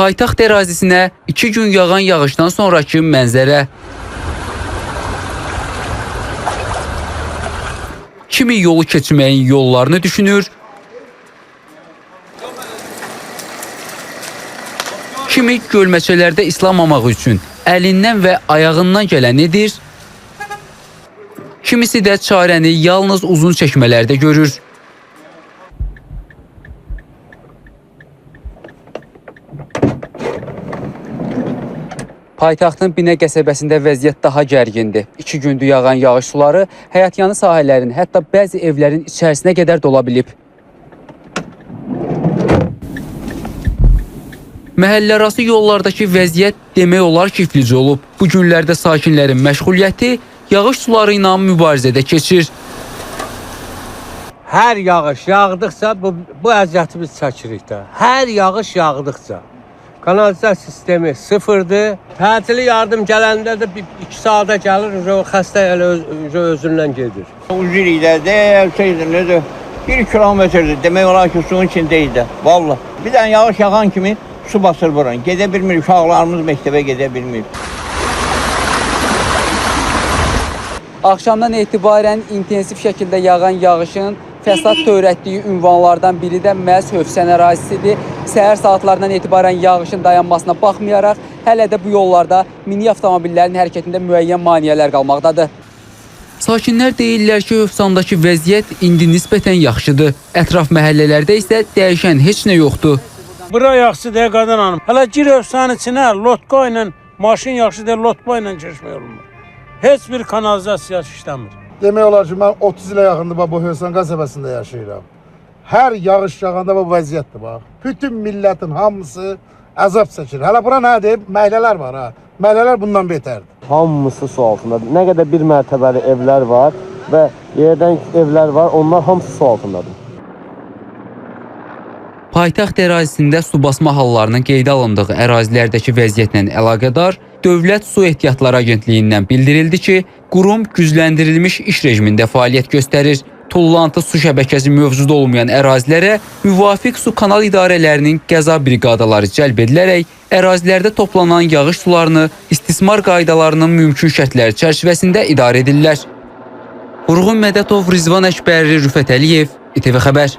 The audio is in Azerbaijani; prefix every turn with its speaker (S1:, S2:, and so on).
S1: Paytaxt ərazisinə 2 gün yağan yağışdan sonraki mənzərə. Kimi yolu keçməyin yollarını düşünür, kimi gölməçələrdə islamamaq üçün əlindən və ayağından gələn edir, kimisi də çarəni yalnız uzun çəkmələrdə görür. Paytaxtın Binə qəsəbəsində vəziyyət daha gərgindir. 2 gündür yağan yağış suları həyətyanı sahələrin, hətta bəzi evlərin içərisinə qədər dola bilib. Məhəllərarası yollardakı vəziyyət demək olar ki, iflic olub. Bu günlərdə sakinlərin məşğuliyyəti yağış suları ilə mübarizədə keçir.
S2: Hər yağış yağdıqca bu əziyyəti biz çəkirik də. Hər yağış yağdıqca. Kanalizasiya sistemi sıfırdır. Təcili yardım gələndə də 2 saata gəlir, xəstə elə özündən gedir.
S3: Uzun illərdə 1 kilometrdir. Demək olar ki, suyun içindəydi. Vallahi. Bir dənə yağış yağan kimi su basır buranı. Gedə bilmir, uşaqlarımız məktəbə gedə bilmir.
S1: Axşamdan etibarən intensiv şəkildə yağan yağışın fəsad törətdiyi ünvanlardan biri də məhz Hövsən ərazisidir. Səhər saatlarından etibarən yağışın dayanmasına baxmayaraq, hələ də bu yollarda mini avtomobillərin hərəkətində müəyyən maneələr qalmaqdadır. Sakinlər deyirlər ki, Hövsandakı vəziyyət indi nisbətən yaxşıdır. Ətraf məhəllələrdə isə dəyişən heç nə yoxdur.
S4: Bura yaxşı deyə qadın hanım. Hələ gir Hövsanın içinə lotka ilə, maşın yaxşı deyə lotka ilə keçmək olmur. Heç bir kanalizasiya işləmir.
S5: Demək olar ki, mən 30 ilə yaxındır bu Hövsan qəsəbəsində yaşayıram. Hər yağış yağanda bu vəziyyətdir bax. Bütün millətin hamısı əzab çəkir. Hələ bura nədir? Məhəllələr var ha. Məhəllələr bundan betərdir.
S6: Hamısı su altındadır. Nə qədər bir mərtəbəli evlər var və yerdən evlər var, onlar hamısı su altındadır.
S1: Paytaxt ərazisində su basma hallarının qeydə alındığı ərazilərdəki vəziyyətlə əlaqədar Dövlət Su Ehtiyatları Agentliyindən bildirildi ki, qurum gücləndirilmiş iş rejimində fəaliyyət göstərir. Tullantı su şəbəkəsi mövcud olmayan ərazilərə müvafiq su kanal idarələrinin qəza briqadaları cəlb edilərək ərazilərdə toplanan yağış sularını istismar qaydalarının mümkün şərtləri çərçivəsində idarə edirlər. Vurğun Mədətov, Rizvan Əkbərli, Rüfət Əliyev, İTV Xəbər.